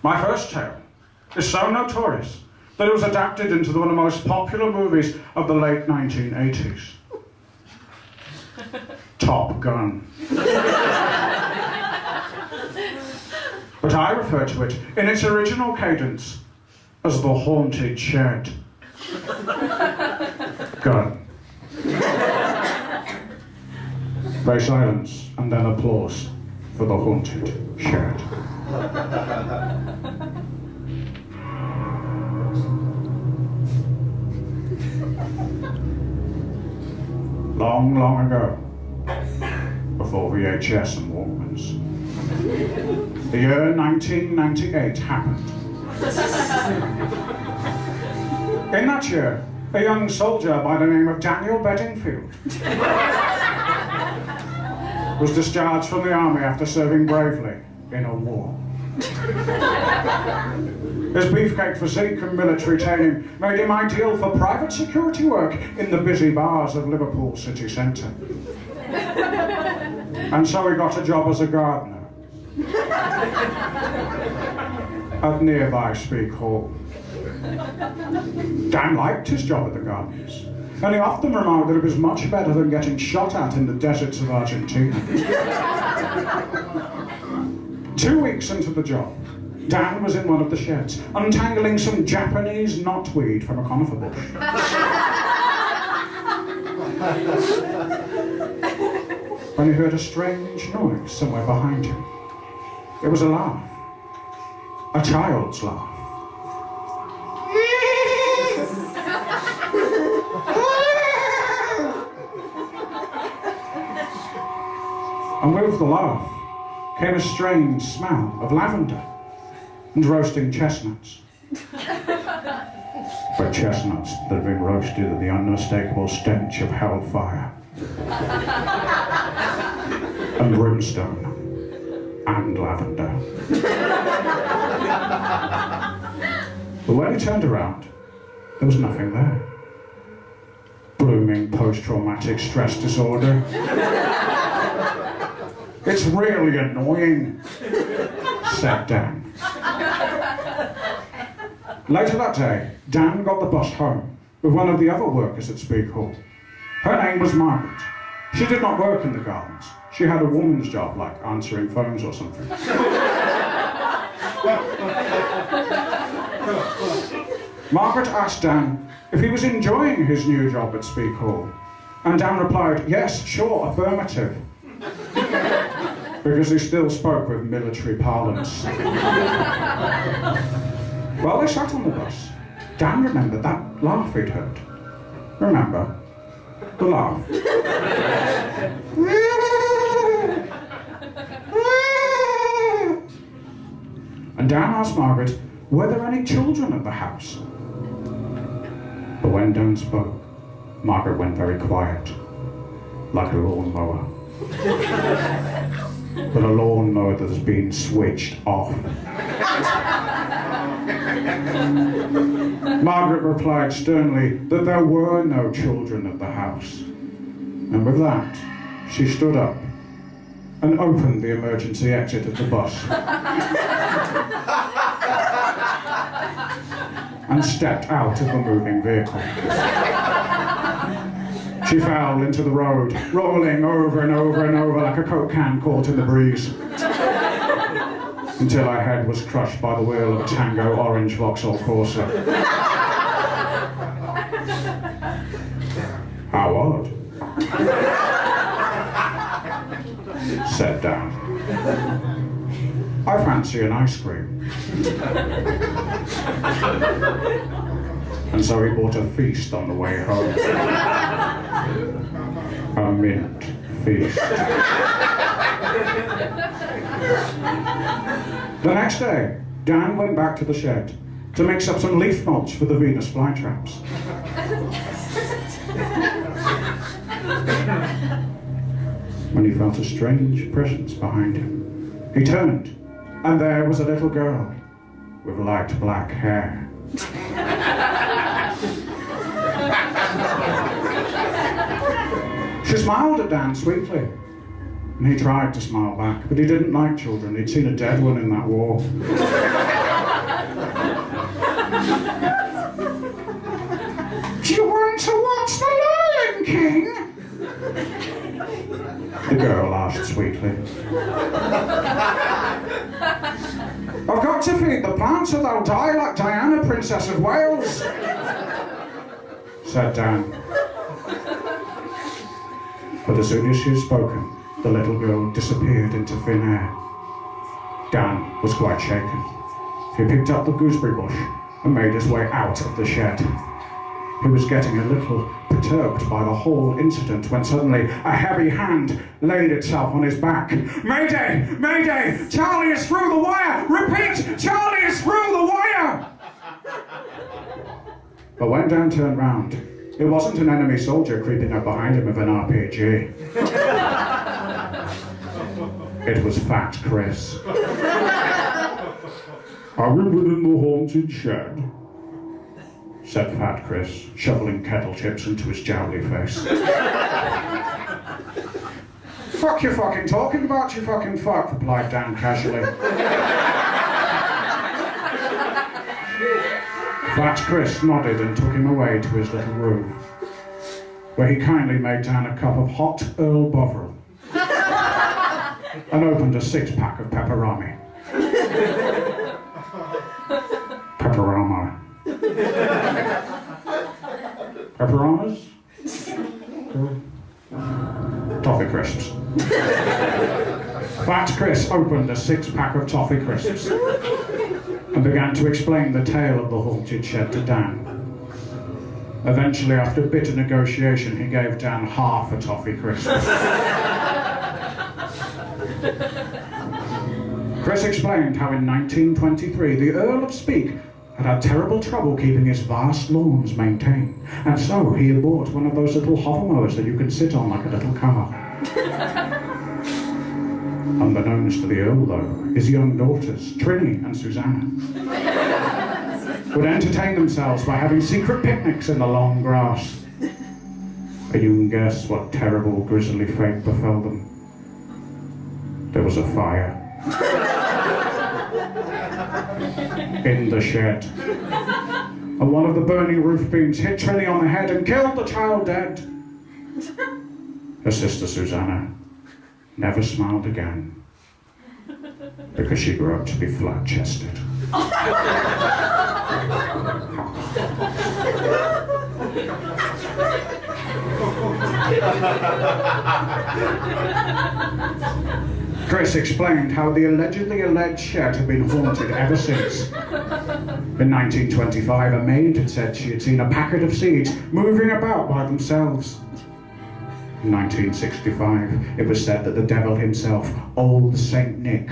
My first tale is so notorious that it was adapted into one of the most popular movies of the late 1980s. Top Gun. But I refer to it in its original cadence as the haunted shed. Gun. Very silence and then applause for the haunted shed. Long, long ago, before VHS and Walkmans, the year 1998 happened. In that year, a young soldier by the name of Daniel Bedingfield was discharged from the army after serving bravely in a war. His beefcake physique and military training made him ideal for private security work in the busy bars of Liverpool city centre. And so he got a job as a gardener at nearby Speak Hall. Dan liked his job at the gardens, and he often remarked that it was much better than getting shot at in the deserts of Argentina. 2 weeks into the job, Dan was in one of the sheds, untangling some Japanese knotweed from a conifer bush. When he heard a strange noise somewhere behind him. It was a laugh. A child's laugh. And with the laugh came a strange smell of lavender and roasting chestnuts. But chestnuts that had been roasted in the unmistakable stench of hellfire and brimstone and lavender. But when he turned around, there was nothing there. Blooming post-traumatic stress disorder. It's really annoying, said Dan. Later that day, Dan got the bus home with one of the other workers at Speak Hall. Her name was Margaret. She did not work in the gardens. She had a woman's job, like answering phones or something. Margaret asked Dan if he was enjoying his new job at Speak Hall. And Dan replied, yes, sure, affirmative. Because he still spoke with military parlance. While they sat on the bus, Dan remembered that laugh he'd heard. Remember? The laugh. And Dan asked Margaret, were there any children at the house? But when Dan spoke, Margaret went very quiet, like a lawnmower. But a lawnmower that has been switched off. Margaret replied sternly that there were no children at the house. And with that, she stood up and opened the emergency exit of the bus. And stepped out of the moving vehicle. She fell into the road, rolling over and over and over like a Coke can caught in the breeze. Until her head was crushed by the wheel of a Tango orange Vauxhall Corsa. How odd, said Dan. I fancy an ice cream. And so he bought a feast on the way home. A mint feast. The next day, Dan went back to the shed to mix up some leaf mulch for the Venus flytraps. When he felt a strange presence behind him, he turned, and there was a little girl with light black hair. She smiled at Dan sweetly, And he tried to smile back, but he didn't like children. He'd seen a dead one in that war. Do you want to watch The Lion King? The girl asked sweetly. I've got to feed the plants or they'll die like Diana, Princess of Wales, said Dan. But as soon as she had spoken, the little girl disappeared into thin air. Dan was quite shaken. He picked up the gooseberry bush and made his way out of the shed. He was getting a little perturbed by the whole incident when suddenly a heavy hand laid itself on his back. Mayday! Mayday! Charlie is through the wire! Repeat! Charlie is through the wire! But when Dan turned round, it wasn't an enemy soldier creeping up behind him with an RPG. It was Fat Chris. Are we within the haunted shed? Said Fat Chris, shoveling kettle chips into his jowly face. Fuck you fucking talking about, you fucking fuck, replied Dan casually. Fat Chris nodded and took him away to his little room, where he kindly made Dan a cup of hot Earl Bovril and opened a 6-pack of pepperami. Pepperama. Pepperamas? Toffee crisps. Fat Chris opened a 6-pack of toffee crisps and began to explain the tale of the haunted shed to Dan. Eventually, after bitter negotiation, he gave Dan half a toffee crisp. Chris explained how in 1923 the Earl of Speke had terrible trouble keeping his vast lawns maintained, and so he had bought one of those little hover mowers that you can sit on like a little car. Unbeknownst to the Earl, though, his young daughters, Trinny and Susanna, would entertain themselves by having secret picnics in the long grass. And you can guess what terrible, grisly fate befell them. There was a fire in the shed, and one of the burning roof beams hit Trinny on the head and killed the child dead. Her sister Susanna never smiled again because she grew up to be flat-chested. Chris explained how the allegedly alleged shed had been haunted ever since. In 1925, a maid had said she had seen a packet of seeds moving about by themselves. In 1965, it was said that the devil himself, old Saint Nick,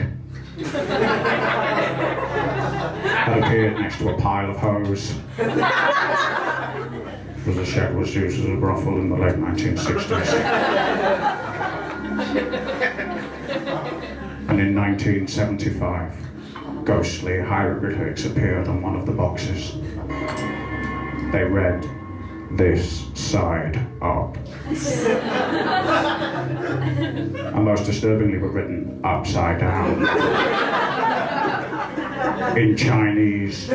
had appeared next to a pile of hose. Because the shed was used as a brothel in the late 1960s. And in 1975, ghostly hieroglyphics appeared on one of the boxes. They read, "This side up." And most disturbingly were written upside down. In Chinese.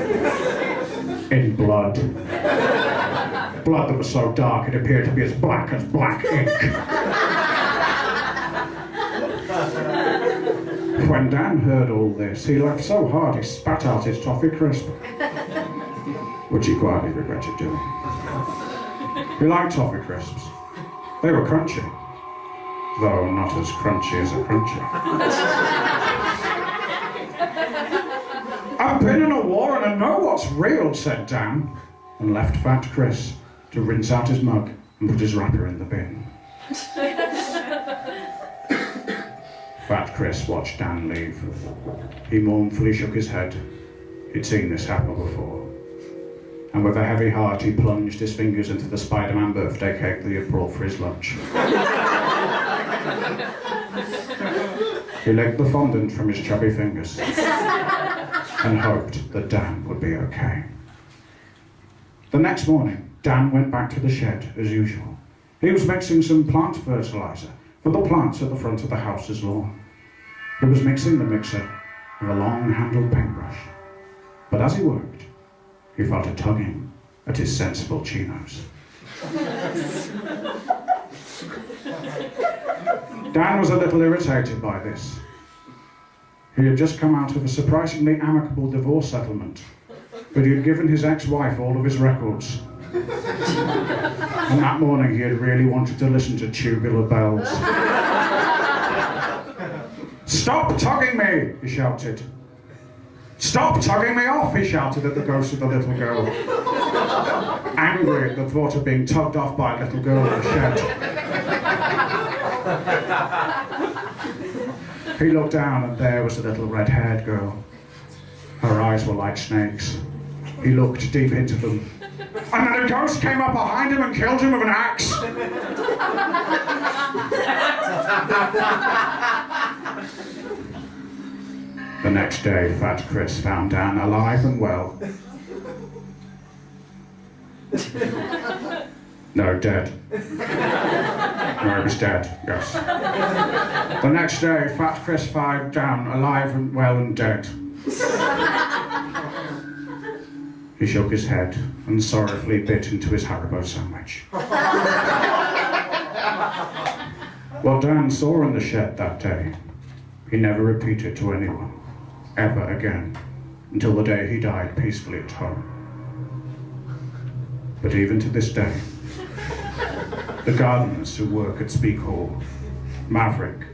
In blood. Blood that was so dark it appeared to be as black ink. When Dan heard all this, he laughed so hard he spat out his toffee crisp, which he quietly regretted doing. He liked toffee crisps. They were crunchy, though not as crunchy as a crunchy. I've been in a war and I know what's real, said Dan, and left Fat Chris to rinse out his mug and put his wrapper in the bin. Fat Chris watched Dan leave. He mournfully shook his head. He'd seen this happen before. And with a heavy heart, he plunged his fingers into the Spider-Man birthday cake that he had brought for his lunch. He licked the fondant from his chubby fingers and hoped that Dan would be okay. The next morning, Dan went back to the shed as usual. He was mixing some plant fertilizer for the plants at the front of the house's lawn. He was mixing the mixer with a long-handled paintbrush, but as he worked, he felt a tugging at his sensible chinos. Dan was a little irritated by this. He had just come out of a surprisingly amicable divorce settlement, but he had given his ex-wife all of his records. And that morning he had really wanted to listen to Tubular Bells. "Stop tugging me!" he shouted. "Stop tugging me off!" he shouted at the ghost of the little girl, angry at the thought of being tugged off by a little girl in a shed. He looked down and there was the little red-haired girl. Her eyes were like snakes. He looked deep into them, and then a ghost came up behind him and killed him with an axe. The next day, Fat Chris found Dan alive and well. No, dead. No, he was dead, yes. The next day, Fat Chris found Dan alive and well and dead. He shook his head and sorrowfully bit into his Haribo sandwich. What Dan saw in the shed that day, he never repeated to anyone, ever again, until the day he died peacefully at home. But even to this day, the gardeners who work at Speak Hall, Maverick,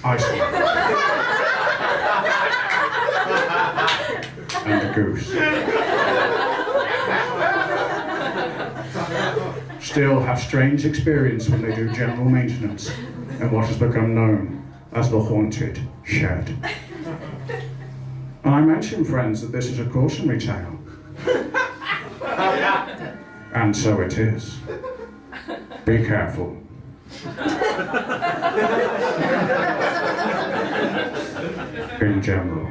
Iceland, and the Goose still have strange experience when they do general maintenance in what has become known as the haunted shed. And I mention, friends, that this is a cautionary tale. And so it is. Be careful. In general.